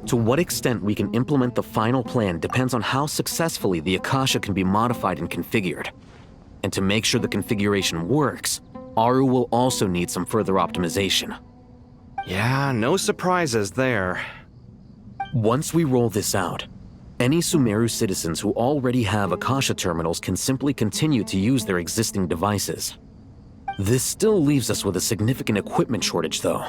To what extent we can implement the final plan depends on how successfully the Akasha can be modified and configured. And to make sure the configuration works, Aru will also need some further optimization. Yeah, no surprises there. Once we roll this out, any Sumeru citizens who already have Akasha terminals can simply continue to use their existing devices. This still leaves us with a significant equipment shortage, though.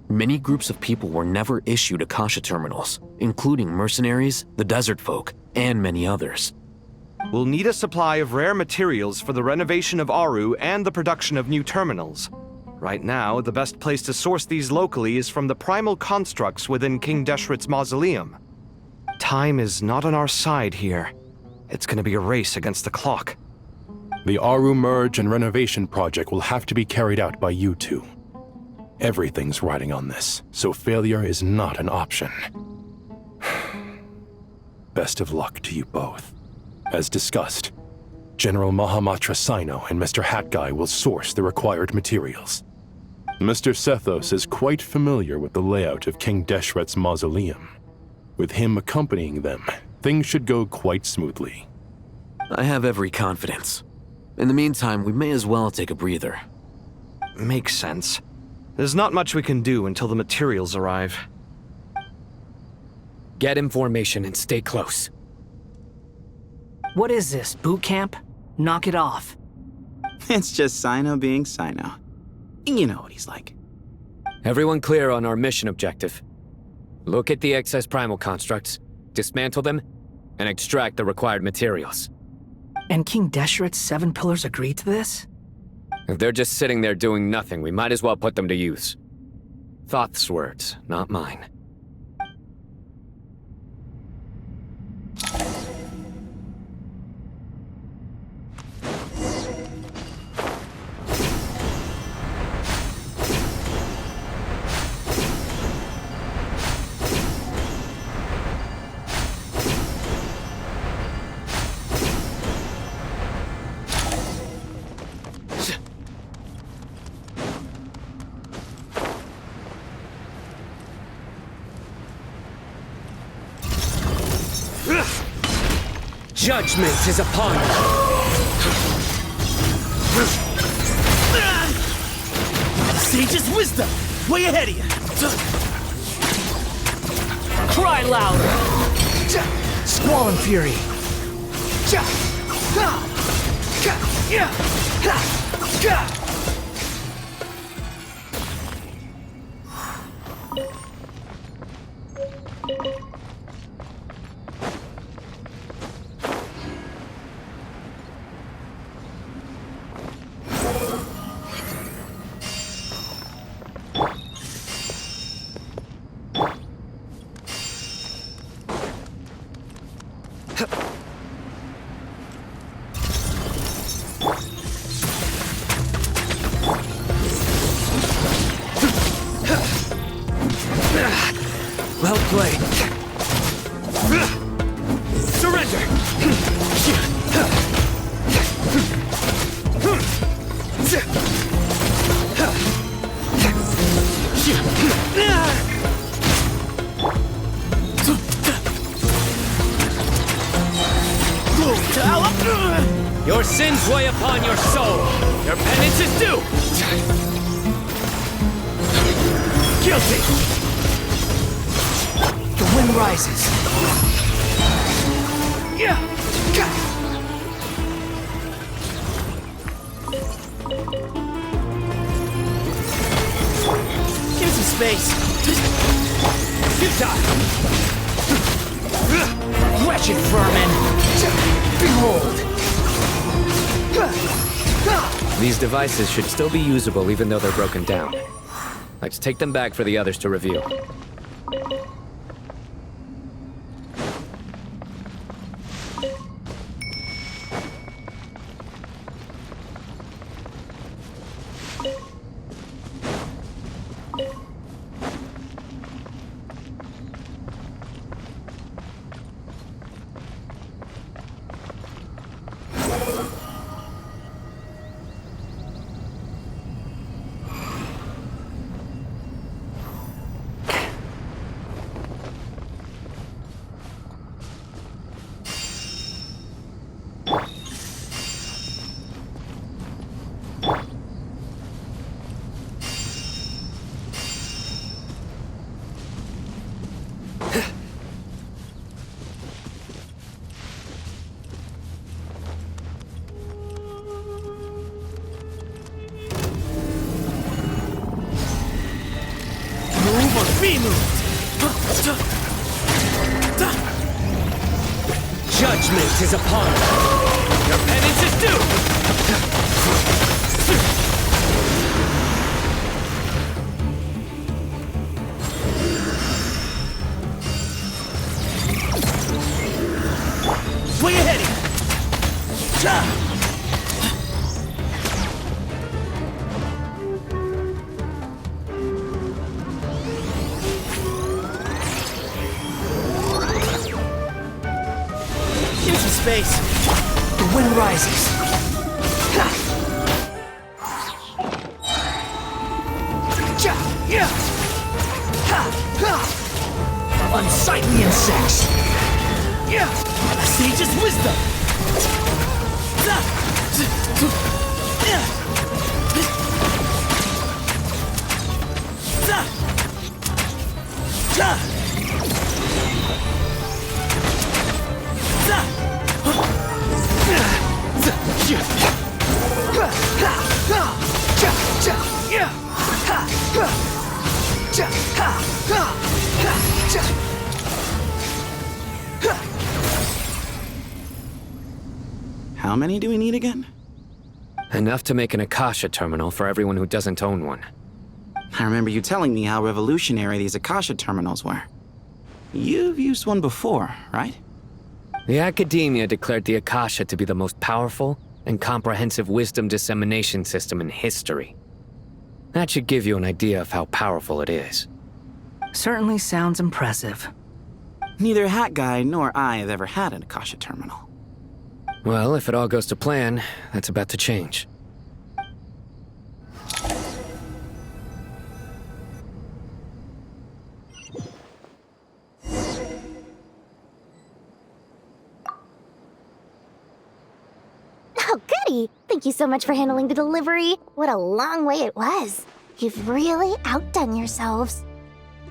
Many groups of people were never issued Akasha terminals, including mercenaries, the desert folk, and many others. We'll need a supply of rare materials for the renovation of Aru and the production of new terminals. Right now, the best place to source these locally is from the primal constructs within King Deshret's mausoleum. Time is not on our side here. It's gonna be a race against the clock. The Aru merge and renovation project will have to be carried out by you two. Everything's riding on this, so failure is not an option. Best of luck to you both. As discussed, General Mahamatra Sino and Mr. Hat Guy will source the required materials. Mr. Sethos is quite familiar with the layout of King Deshret's mausoleum. With him accompanying them, things should go quite smoothly. I have every confidence. In the meantime, we may as well take a breather. Makes sense. There's not much we can do until the materials arrive. Get in formation and stay close. What is this, boot camp? Knock it off. It's just Sino being Sino. You know what he's like. Everyone clear on our mission objective. Look at the excess primal constructs, dismantle them, and extract the required materials. And King Deshret's 7 pillars agreed to this? If they're just sitting there doing nothing, we might as well put them to use. Thoth's words, not mine. Judgment is upon you! Sage's wisdom! Way ahead of you! Cry louder! Squall and fury! Well played. Surrender! Your sins weigh upon your soul. Your penance is due. Guilty! The wind rises. Give some space. Futile. Wretched vermin! Behold! These devices should still be usable even though they're broken down. Let's take them back for the others to review. Be moved! Judgment is upon us. Your penance is due! Where you heading? Give some space. The wind rises. Unsightly insects. A sage's wisdom! How many do we need again? Enough to make an Akasha terminal for everyone who doesn't own one. I remember you telling me how revolutionary these Akasha terminals were. You've used one before, right? The Academia declared the Akasha to be the most powerful and comprehensive wisdom dissemination system in history. That should give you an idea of how powerful it is. Certainly sounds impressive. Neither Hat Guy nor I have ever had an Akasha terminal. Well, if it all goes to plan, that's about to change. Oh, goody! Thank you so much for handling the delivery. What a long way it was. You've really outdone yourselves.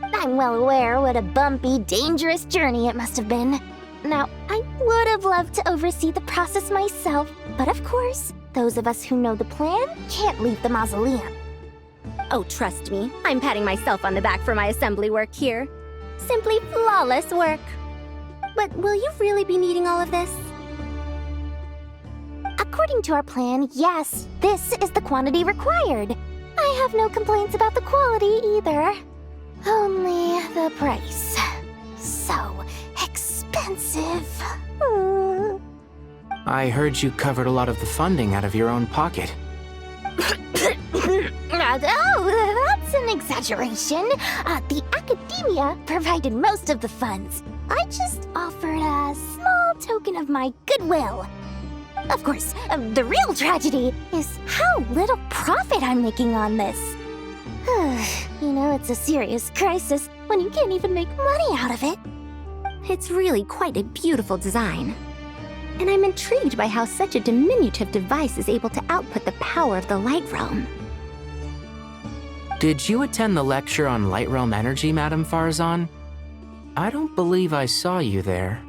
I'm well aware what a bumpy, dangerous journey it must have been. Now, I would have loved to oversee the process myself, but of course, those of us who know the plan can't leave the mausoleum. Oh, trust me, I'm patting myself on the back for my assembly work here. Simply flawless work. But will you really be needing all of this? According to our plan, yes, this is the quantity required. I have no complaints about the quality either. Only the price. So expensive. I heard you covered a lot of the funding out of your own pocket. Oh, that's an exaggeration. The Academia provided most of the funds. I just offered a small token of my goodwill. Of course, the real tragedy is how little profit I'm making on this. You know, it's a serious crisis when you can't even make money out of it. It's really quite a beautiful design. And I'm intrigued by how such a diminutive device is able to output the power of the Light Realm. Did you attend the lecture on Light Realm energy, Madame Farzan? I don't believe I saw you there.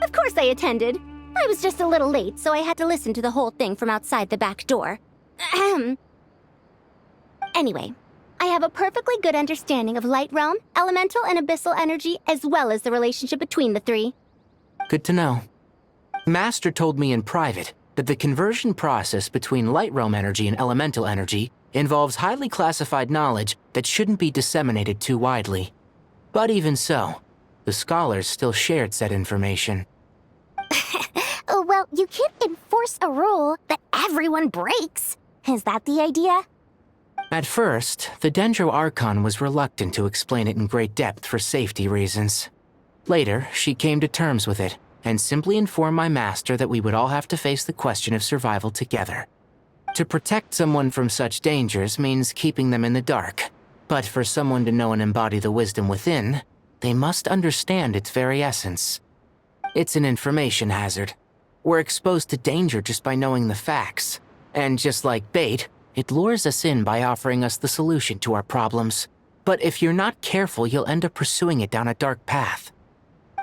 Of course I attended. I was just a little late, so I had to listen to the whole thing from outside the back door. Ahem. Anyway, I have a perfectly good understanding of Light Realm, elemental and abyssal energy, as well as the relationship between the three. Good to know. Master told me in private that the conversion process between Light Realm energy and elemental energy involves highly classified knowledge that shouldn't be disseminated too widely. But even so, the scholars still shared said information. Well, you can't enforce a rule that everyone breaks. Is that the idea? At first, the Dendro Archon was reluctant to explain it in great depth for safety reasons. Later, she came to terms with it, and simply informed my master that we would all have to face the question of survival together. To protect someone from such dangers means keeping them in the dark, but for someone to know and embody the wisdom within, they must understand its very essence. It's an information hazard. We're exposed to danger just by knowing the facts, and just like bait, it lures us in by offering us the solution to our problems. But if you're not careful, you'll end up pursuing it down a dark path.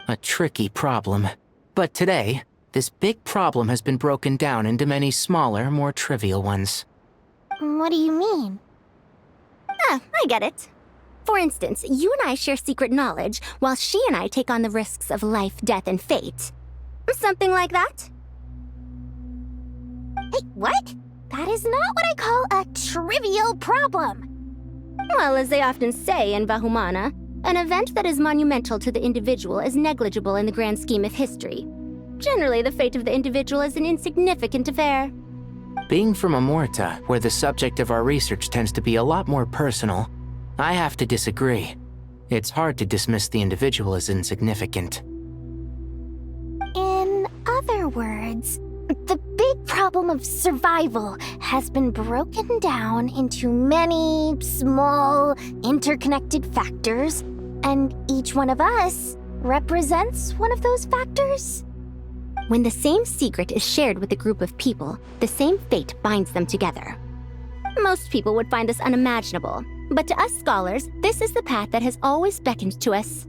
A tricky problem. But today, this big problem has been broken down into many smaller, more trivial ones. What do you mean? Ah, I get it. For instance, you and I share secret knowledge, while she and I take on the risks of life, death, and fate. Something like that? Hey, what? That is not what I call a trivial problem. Well, as they often say in Bahumana, an event that is monumental to the individual is negligible in the grand scheme of history. Generally, the fate of the individual is an insignificant affair. Being from Amorta, where the subject of our research tends to be a lot more personal, I have to disagree. It's hard to dismiss the individual as insignificant. In other words, the big problem of survival has been broken down into many small, interconnected factors, and each one of us represents one of those factors. When the same secret is shared with a group of people, the same fate binds them together. Most people would find this unimaginable, but to us scholars, this is the path that has always beckoned to us.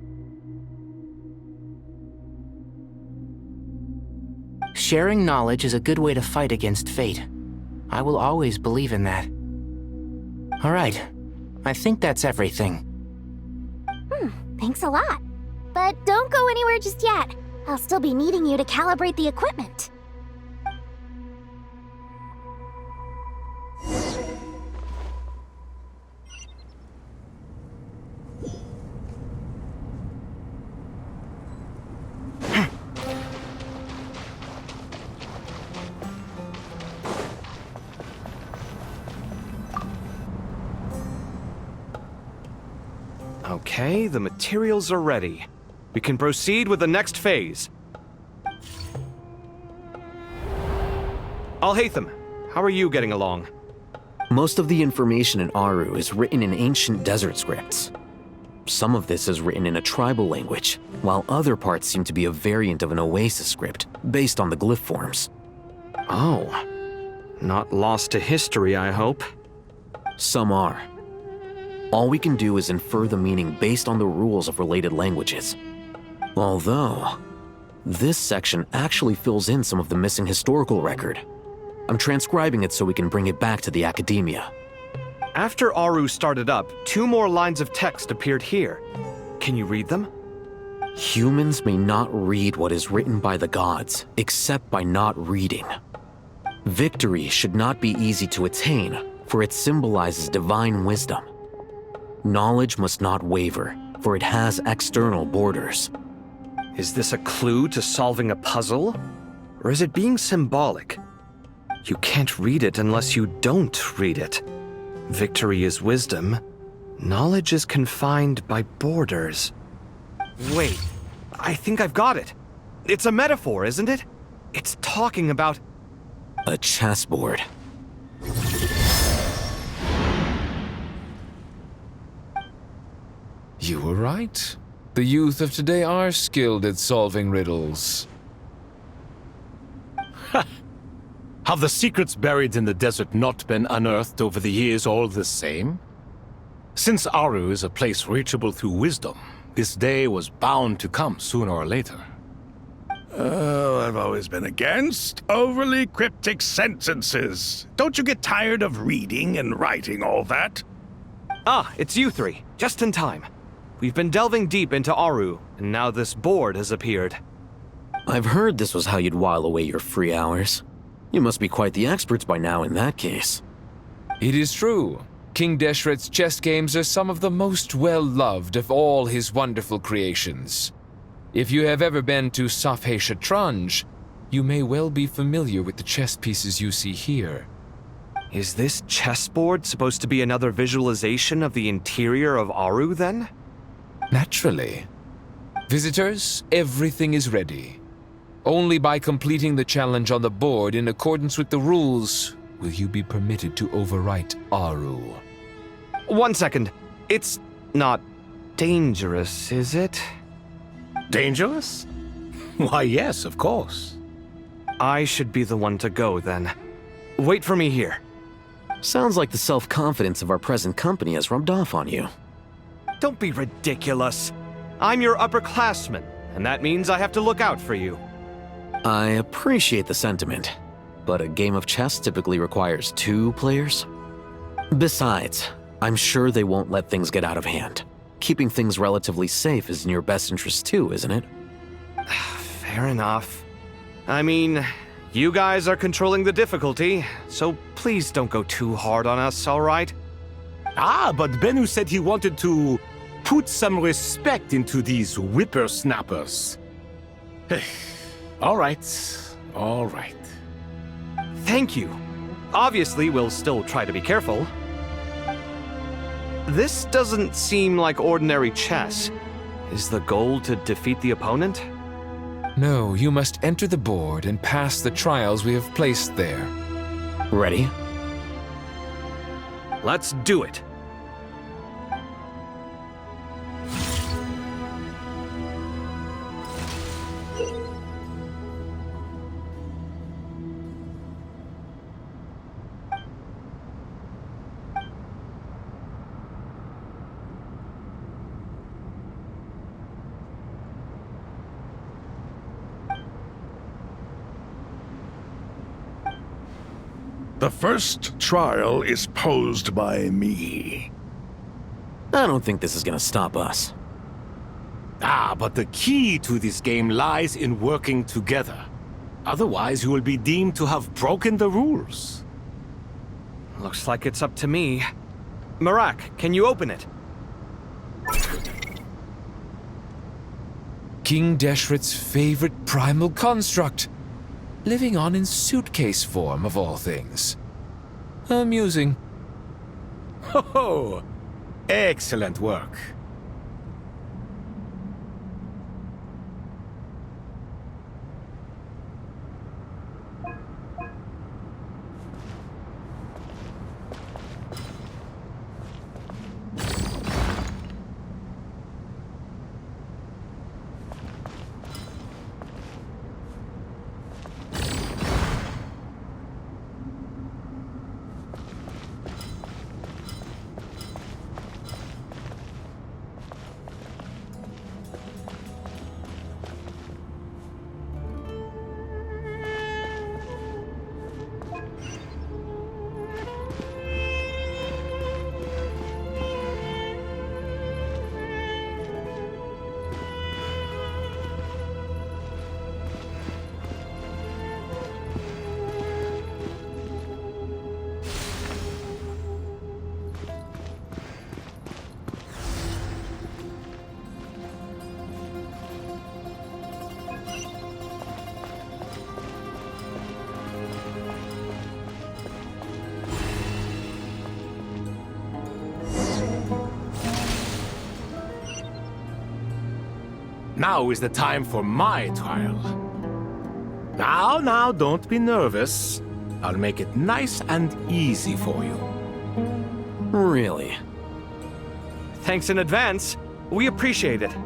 Sharing knowledge is a good way to fight against fate. I will always believe in that. All right, I think that's everything. Thanks a lot. But don't go anywhere just yet. I'll still be needing you to calibrate the equipment. Okay, the materials are ready. We can proceed with the next phase. Alhaitham, how are you getting along? Most of the information in Aru is written in ancient desert scripts. Some of this is written in a tribal language, while other parts seem to be a variant of an oasis script, based on the glyph forms. Oh. Not lost to history, I hope. Some are. All we can do is infer the meaning based on the rules of related languages. Although, this section actually fills in some of the missing historical record. I'm transcribing it so we can bring it back to the academia. After Aru started up, 2 more lines of text appeared here. Can you read them? Humans may not read what is written by the gods, except by not reading. Victory should not be easy to attain, for it symbolizes divine wisdom. Knowledge must not waver, for it has external borders. Is this a clue to solving a puzzle? Or is it being symbolic? You can't read it unless you don't read it. Victory is wisdom. Knowledge is confined by borders. Wait, I think I've got it. It's a metaphor, isn't it? It's talking about... A chessboard. You were right. The youth of today are skilled at solving riddles. Have the secrets buried in the desert not been unearthed over the years all the same? Since Aru is a place reachable through wisdom, this day was bound to come sooner or later. I've always been against overly cryptic sentences. Don't you get tired of reading and writing all that? Ah, it's you 3. Just in time. We've been delving deep into Aru, and now this board has appeared. I've heard this was how you'd while away your free hours. You must be quite the experts by now in that case. It is true. King Deshret's chess games are some of the most well-loved of all his wonderful creations. If you have ever been to Safhe Shatranj, you may well be familiar with the chess pieces you see here. Is this chessboard supposed to be another visualization of the interior of Aru, then? Naturally. Visitors, everything is ready. Only by completing the challenge on the board in accordance with the rules will you be permitted to overwrite Aru. 1 second. It's not dangerous, is it? Dangerous? Why, yes, of course. I should be the one to go, then. Wait for me here. Sounds like the self-confidence of our present company has rubbed off on you. Don't be ridiculous. I'm your upperclassman, and that means I have to look out for you. I appreciate the sentiment, but a game of chess typically requires 2 players. Besides, I'm sure they won't let things get out of hand. Keeping things relatively safe is in your best interest too, isn't it? Fair enough. I mean, you guys are controlling the difficulty, so please don't go too hard on us, alright? Ah, but Bennu said he wanted to put some respect into these whippersnappers. All right, all right. Thank you. Obviously, we'll still try to be careful. This doesn't seem like ordinary chess. Is the goal to defeat the opponent? No, you must enter the board and pass the trials we have placed there. Ready? Let's do it. The first trial is posed by me. I don't think this is gonna stop us. Ah, but the key to this game lies in working together. Otherwise, you will be deemed to have broken the rules. Looks like it's up to me. Marak, can you open it? King Deshret's favorite primal construct. Living on in suitcase form, of all things. Amusing. Ho ho! Excellent work. Now is the time for my trial. Now, don't be nervous. I'll make it nice and easy for you. Really? Thanks in advance. We appreciate it.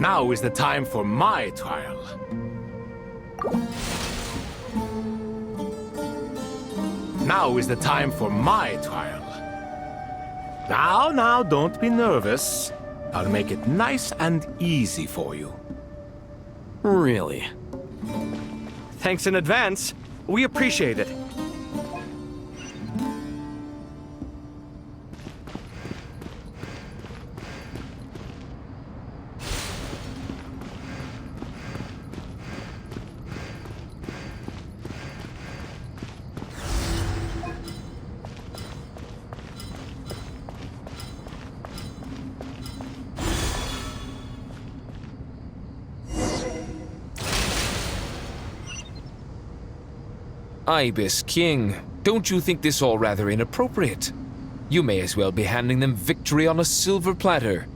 Now is the time for my trial. Now is the time for my trial. Now, don't be nervous. I'll make it nice and easy for you. Really? Thanks in advance. We appreciate it. Ibis King, don't you think this all rather inappropriate? You may as well be handing them victory on a silver platter.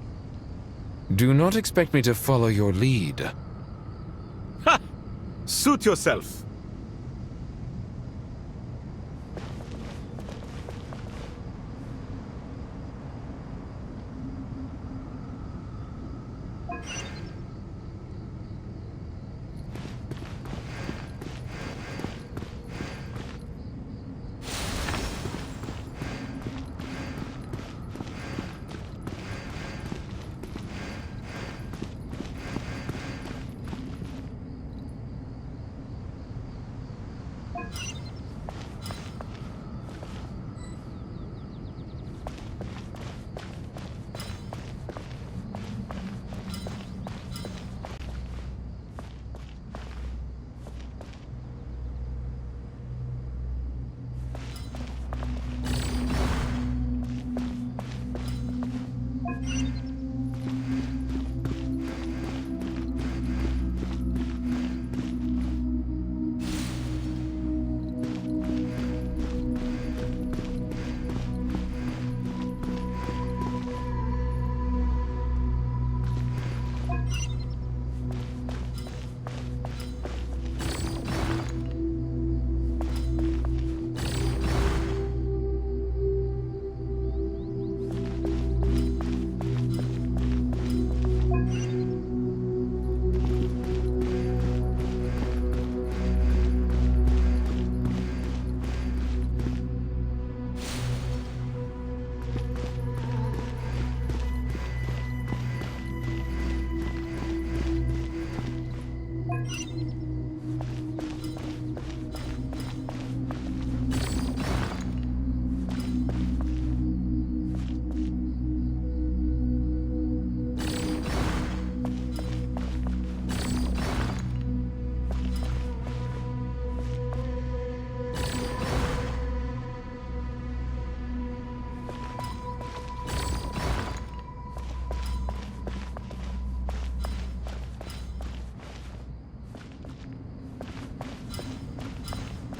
Do not expect me to follow your lead. Ha! Suit yourself.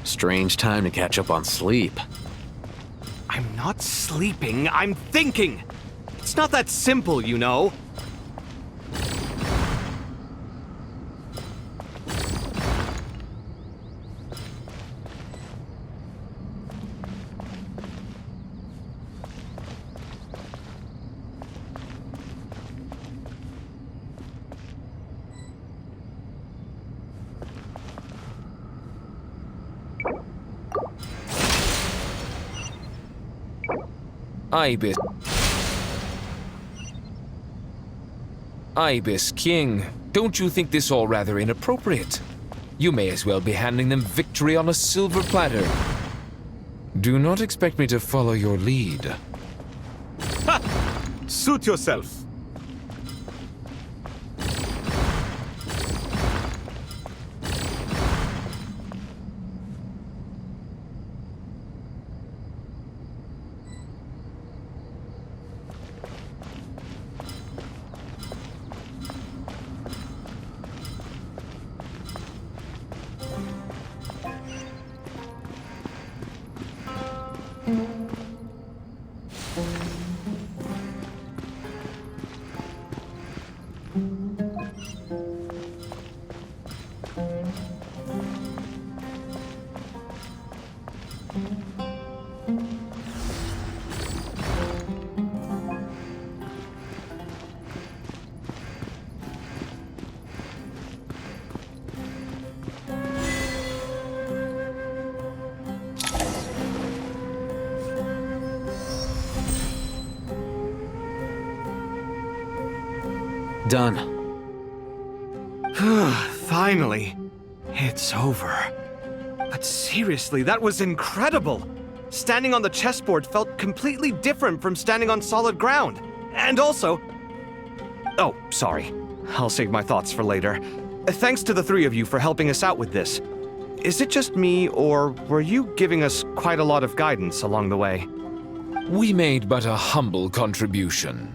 Strange time to catch up on sleep. I'm not sleeping, I'm thinking! It's not that simple, you know. Ibis King, don't you think this all rather inappropriate? You may as well be handing them victory on a silver platter. Do not expect me to follow your lead. Ha! Suit yourself. Done. Finally. It's over. But seriously, that was incredible! Standing on the chessboard felt completely different from standing on solid ground. And also... Oh, sorry. I'll save my thoughts for later. Thanks to the three of you for helping us out with this. Is it just me, or were you giving us quite a lot of guidance along the way? We made but a humble contribution.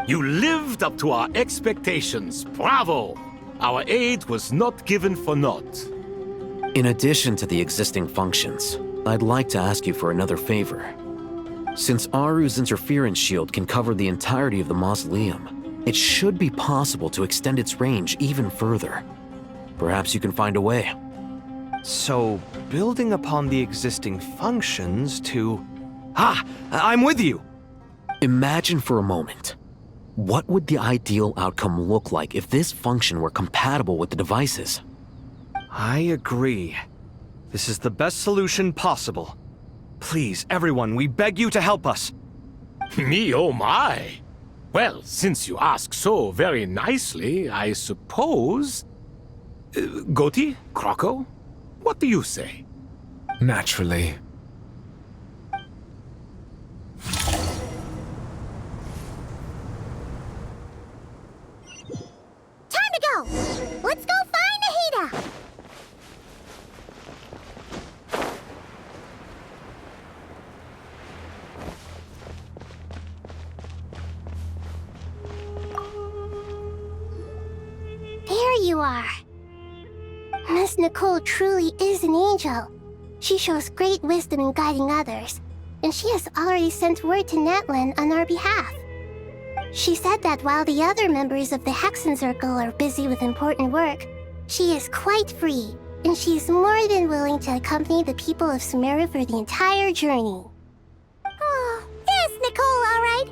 You lived up to our expectations. Bravo! Our aid was not given for naught. In addition to the existing functions, I'd like to ask you for another favor. Since Aru's interference shield can cover the entirety of the mausoleum, it should be possible to extend its range even further. Perhaps you can find a way. So, building upon the existing functions to... I'm with you! Imagine for a moment. What would the ideal outcome look like if this function were compatible with the devices? I agree. This is the best solution possible. Please, everyone, we beg you to help us. Me, oh my! Well, since you ask so very nicely, I suppose... Goti? Croco? What do you say? Naturally. Time to go! Let's go find Nahida! There you are. Miss Nicole truly is an angel. She shows great wisdom in guiding others, and she has already sent word to Natlan on our behalf. She said that while the other members of the Hexen Circle are busy with important work, she is quite free, and she is more than willing to accompany the people of Sumeru for the entire journey. Oh, yes, Nicole, all right.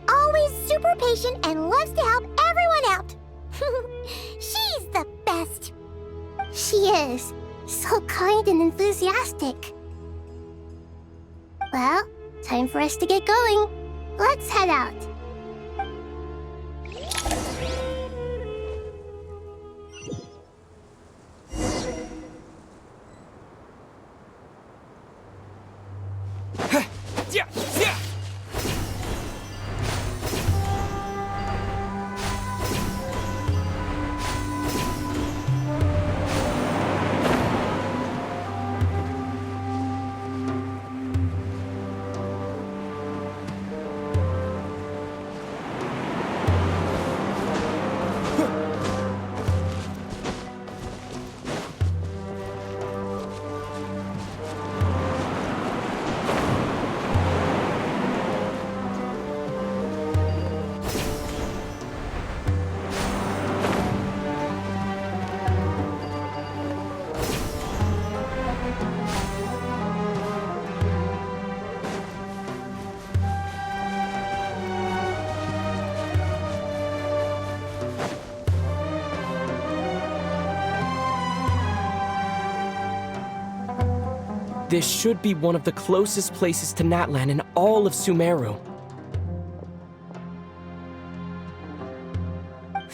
Always super patient and loves to help everyone out. She's the best. She is. So kind and enthusiastic. Well, time for us to get going. Let's head out. This should be one of the closest places to Natlan in all of Sumeru.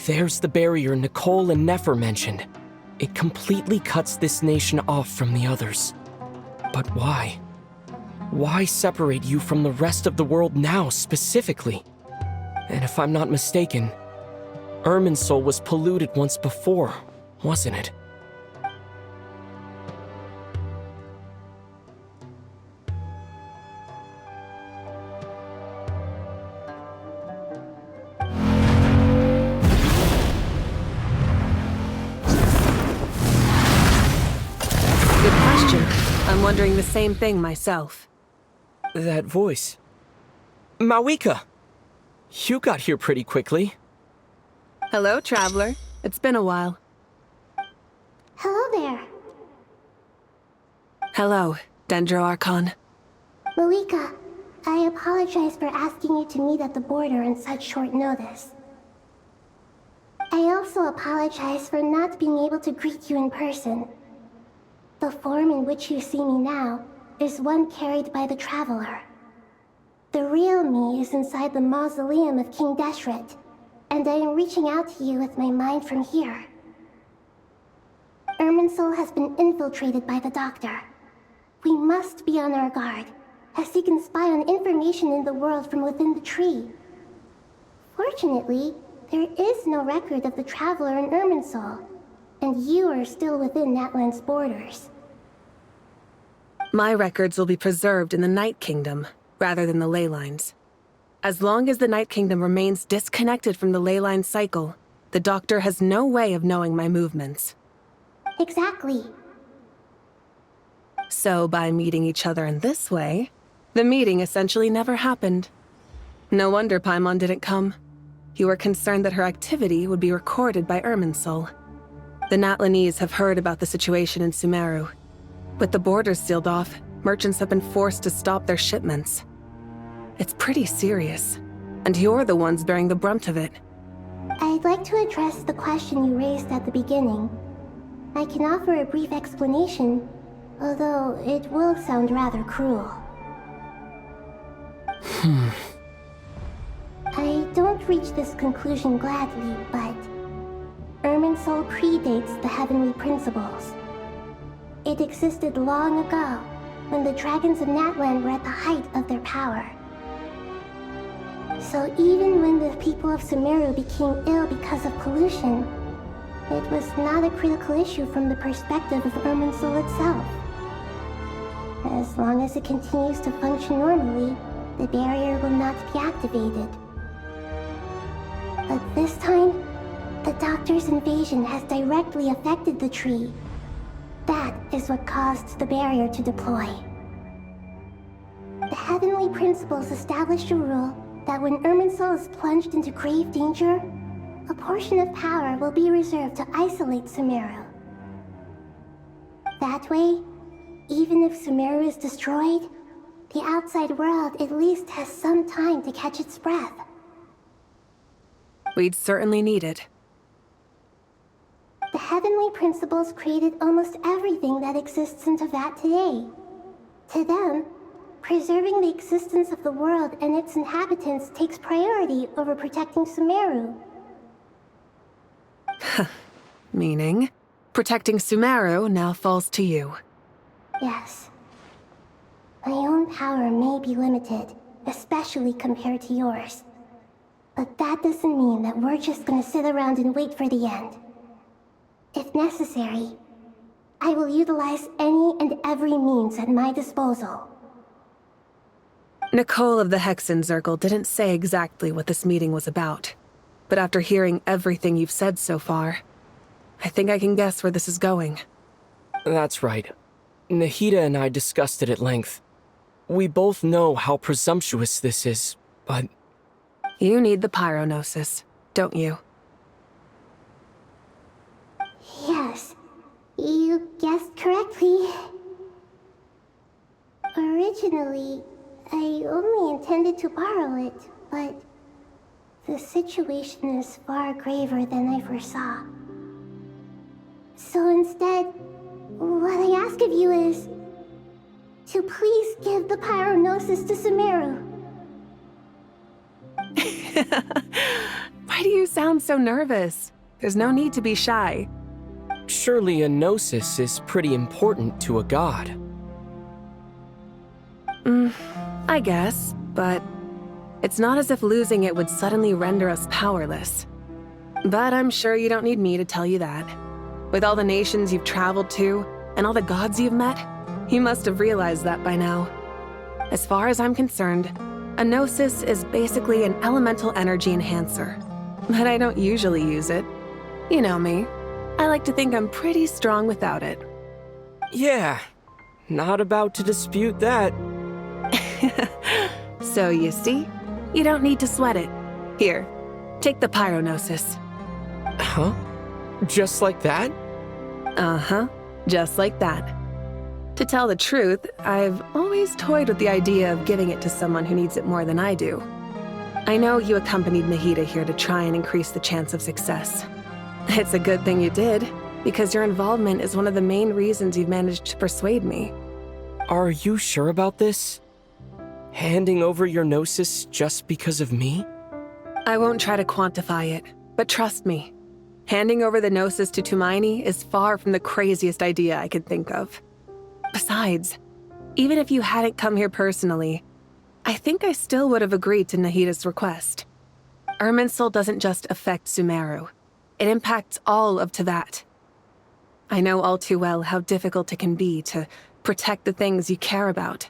There's the barrier Nicole and Nefer mentioned. It completely cuts this nation off from the others. But why? Why separate you from the rest of the world now, specifically? And if I'm not mistaken, Irminsul was polluted once before, wasn't it? I'm wondering the same thing myself. That voice. Mavuika! You got here pretty quickly. Hello, traveler. It's been a while. Hello there. Hello, Dendro Archon. Mavuika, I apologize for asking you to meet at the border on such short notice. I also apologize for not being able to greet you in person. The form in which you see me now is one carried by the Traveler. The real me is inside the mausoleum of King Deshret, and I am reaching out to you with my mind from here. Irminsul has been infiltrated by the Doctor. We must be on our guard, as he can spy on information in the world from within the tree. Fortunately, there is no record of the Traveler in Irminsul, and you are still within Natlan's borders. My records will be preserved in the Night Kingdom, rather than the ley lines. As long as the Night Kingdom remains disconnected from the ley line cycle, the Doctor has no way of knowing my movements. Exactly. So by meeting each other in this way, the meeting essentially never happened. No wonder Paimon didn't come. You were concerned that her activity would be recorded by Irminsul. The Natlanese have heard about the situation in Sumeru. With the borders sealed off, merchants have been forced to stop their shipments. It's pretty serious, and you're the ones bearing the brunt of it. I'd like to address the question you raised at the beginning. I can offer a brief explanation, although it will sound rather cruel. I don't reach this conclusion gladly, but Irminsul predates the Heavenly Principles. It existed long ago, when the dragons of Natlan were at the height of their power. So even when the people of Sumeru became ill because of pollution, it was not a critical issue from the perspective of Irminsul itself. As long as it continues to function normally, the barrier will not be activated. But this time, the Doctor's invasion has directly affected the tree. That is what caused the barrier to deploy. The Heavenly Principles established a rule that when Irminsul is plunged into grave danger, a portion of power will be reserved to isolate Sumeru. That way, even if Sumeru is destroyed, the outside world at least has some time to catch its breath. We'd certainly need it. The Heavenly Principles created almost everything that exists in Teyvat today. To them, preserving the existence of the world and its inhabitants takes priority over protecting Sumeru. Meaning, protecting Sumeru now falls to you. Yes. My own power may be limited, especially compared to yours. But that doesn't mean that we're just gonna sit around and wait for the end. If necessary, I will utilize any and every means at my disposal. Nicole of the Hexen Circle didn't say exactly what this meeting was about. But after hearing everything you've said so far, I think I can guess where this is going. That's right. Nahida and I discussed it at length. We both know how presumptuous this is, but... You need the pyro gnosis, don't you? Yes, you guessed correctly. Originally, I only intended to borrow it, but the situation is far graver than I foresaw. So instead, what I ask of you is to please give the pyro gnosis to Sumeru. Why do you sound so nervous? There's no need to be shy. Surely a gnosis is pretty important to a god. I guess, but it's not as if losing it would suddenly render us powerless. But I'm sure you don't need me to tell you that. With all the nations you've traveled to, and all the gods you've met, you must have realized that by now. As far as I'm concerned, a gnosis is basically an elemental energy enhancer. But I don't usually use it. You know me. I like to think I'm pretty strong without it. Yeah, not about to dispute that. So you see, you don't need to sweat it. Here, take the pyro gnosis. Huh? Just like that? Uh-huh, just like that. To tell the truth, I've always toyed with the idea of giving it to someone who needs it more than I do. I know you accompanied Nahida here to try and increase the chance of success. It's a good thing you did, because your involvement is one of the main reasons you've managed to persuade me. Are you sure about this? Handing over your gnosis just because of me? I won't try to quantify it, But trust me, handing over the gnosis to Tumaini is far from the craziest idea I could think of. Besides, even if you hadn't come here personally, I think I still would have agreed to Nahida's request. Irminsul doesn't just affect Sumeru. It impacts all of Teyvat. I know all too well how difficult it can be to protect the things you care about.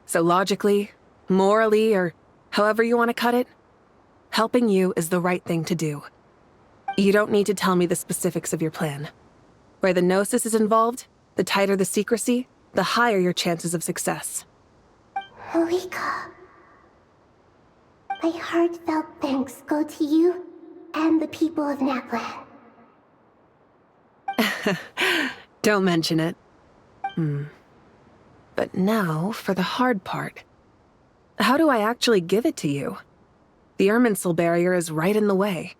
So logically, morally, or however you want to cut it, helping you is the right thing to do. You don't need to tell me the specifics of your plan. Where the gnosis is involved, the tighter the secrecy, the higher your chances of success. Mavuika. My heartfelt thanks go to you and the people of Natlan. Don't mention it. But now for the hard part. How do I actually give it to you? The Irminsul barrier is right in the way.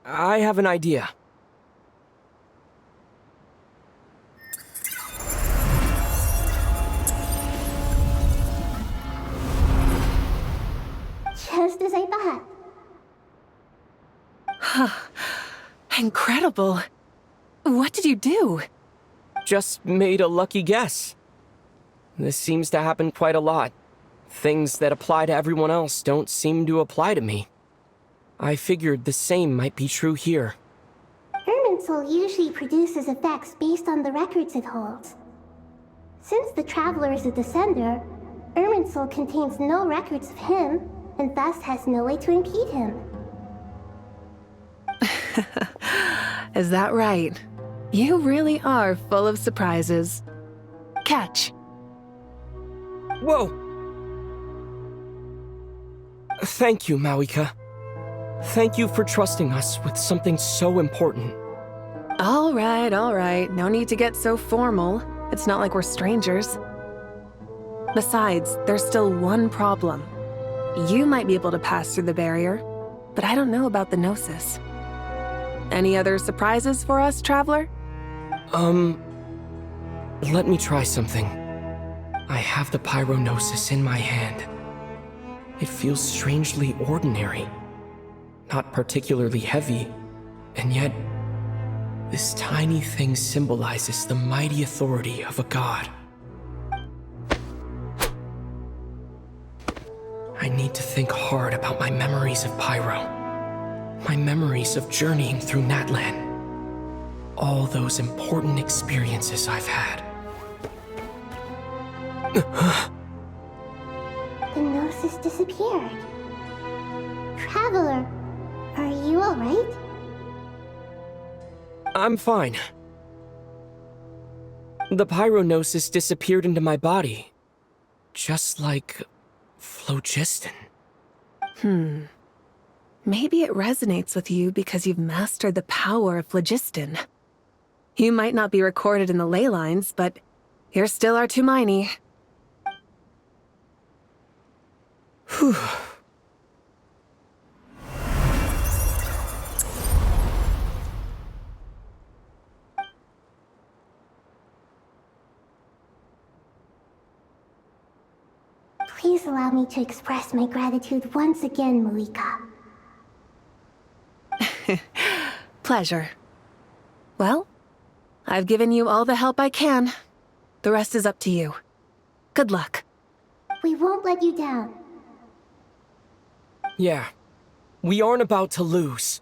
I have an idea. Just as I thought. Incredible. What did you do? Just made a lucky guess. This seems to happen quite a lot. Things that apply to everyone else don't seem to apply to me. I figured the same might be true here. Irminsul usually produces effects based on the records it holds. Since the Traveler is a descender, Irminsul contains no records of him, and thus has no way to impede him. Is that right? You really are full of surprises. Catch. Whoa! Thank you, Mavuika. Thank you for trusting us with something so important. All right. No need to get so formal. It's not like we're strangers. Besides, there's still one problem. You might be able to pass through the barrier, but I don't know about the gnosis. Any other surprises for us, Traveler? Let me try something. I have the pyro-gnosis in my hand. It feels strangely ordinary. Not particularly heavy, and yet, this tiny thing symbolizes the mighty authority of a god. I need to think hard about my memories of Pyro. My memories of journeying through Natlan. All those important experiences I've had. The gnosis disappeared. Traveler, are you alright? I'm fine. The pyro-gnosis disappeared into my body. Just like phlogiston. Maybe it resonates with you because you've mastered the power of phlogiston. You might not be recorded in the ley lines, but you're still our Tumaini. Whew. Please allow me to express my gratitude once again, Mavuika. Pleasure. Well, I've given you all the help I can. The rest is up to you. Good luck. We won't let you down. Yeah, we aren't about to lose.